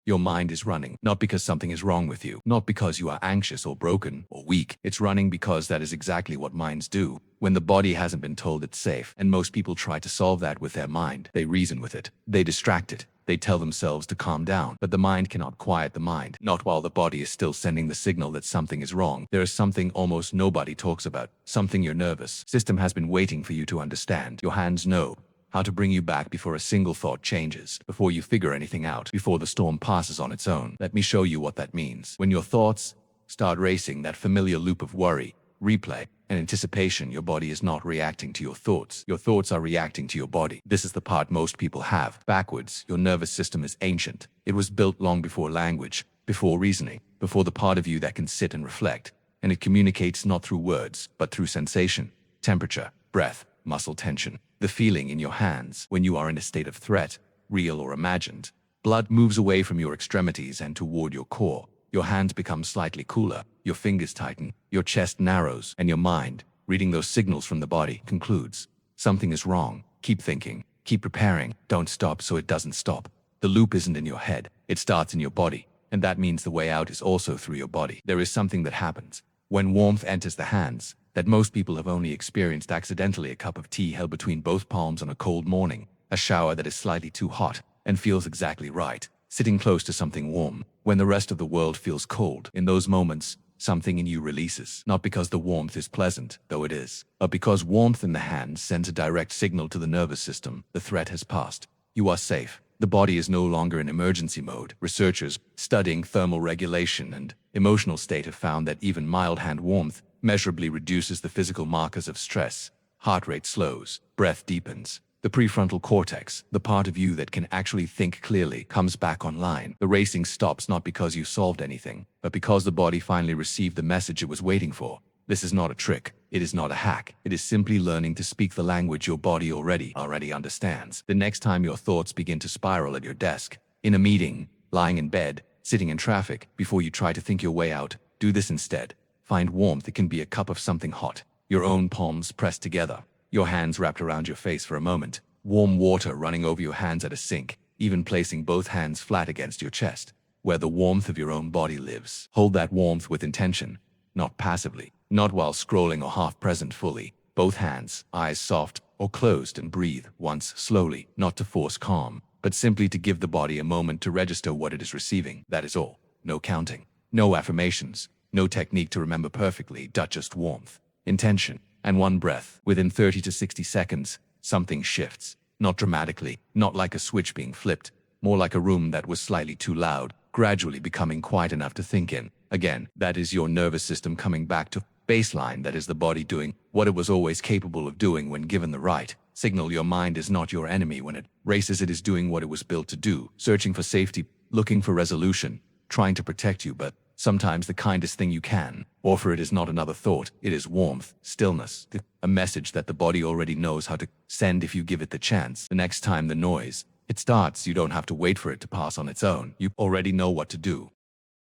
Your mind is running, not because something is wrong with you, not because you are anxious or broken or weak. It's running because that is exactly what minds do when the body hasn't been told it's safe. And most people try to solve that with their mind. They reason with it. They distract it. They tell themselves to calm down. But the mind cannot quiet the mind, not while the body is still sending the signal that something is wrong. There is something almost nobody talks about, something your nervous system has been waiting for you to understand. Your hands know how to bring you back before a single thought changes, before you figure anything out, before the storm passes on its own. Let me show you what that means. When your thoughts start racing, that familiar loop of worry, replay, and anticipation, your body is not reacting to your thoughts. Your thoughts are reacting to your body. This is the part most people have backwards. Your nervous system is ancient. It was built long before language, before reasoning, before the part of you that can sit and reflect. And it communicates not through words, but through sensation, temperature, breath, muscle tension, the feeling in your hands when you are in a state of threat, real or imagined. Blood moves away from your extremities and toward your core. Your hands become slightly cooler, your fingers tighten, your chest narrows, and your mind, reading those signals from the body, concludes, something is wrong. Keep thinking, keep preparing, don't stop so it doesn't stop. The loop isn't in your head, it starts in your body, and that means the way out is also through your body. There is something that happens when warmth enters the hands that most people have only experienced accidentally: a cup of tea held between both palms on a cold morning, a shower that is slightly too hot and feels exactly right, sitting close to something warm when the rest of the world feels cold. In those moments, something in you releases, not because the warmth is pleasant, though it is, but because warmth in the hands sends a direct signal to the nervous system. The threat has passed. You are safe. The body is no longer in emergency mode. Researchers studying thermal regulation and emotional state have found that even mild hand warmth measurably reduces the physical markers of stress. Heart rate slows, breath deepens. The prefrontal cortex, the part of you that can actually think clearly, comes back online. The racing stops not because you solved anything, but because the body finally received the message it was waiting for. This is not a trick. It is not a hack. It is simply learning to speak the language your body already understands. The next time your thoughts begin to spiral at your desk, in a meeting, lying in bed, sitting in traffic, before you try to think your way out, do this instead. Find warmth. It can be a cup of something hot, your own palms pressed together, your hands wrapped around your face for a moment, warm water running over your hands at a sink, even placing both hands flat against your chest, where the warmth of your own body lives. Hold that warmth with intention, not passively, not while scrolling or half present fully. Both hands, eyes soft or closed, and breathe once slowly, not to force calm, but simply to give the body a moment to register what it is receiving. That is all. No counting, no affirmations, no technique to remember perfectly, just warmth, intention, and one breath. Within 30 to 60 seconds, something shifts. Not dramatically, not like a switch being flipped, more like a room that was slightly too loud, gradually becoming quiet enough to think in. Again, that is your nervous system coming back to baseline. That is the body doing what it was always capable of doing when given the right signal. Your mind is not your enemy when it races. It is doing what it was built to do, searching for safety, looking for resolution, trying to protect you. But sometimes the kindest thing you can offer it is not another thought. It is warmth, stillness, a message that the body already knows how to send if you give it the chance. The next time the noise, it starts, you don't have to wait for it to pass on its own. You already know what to do.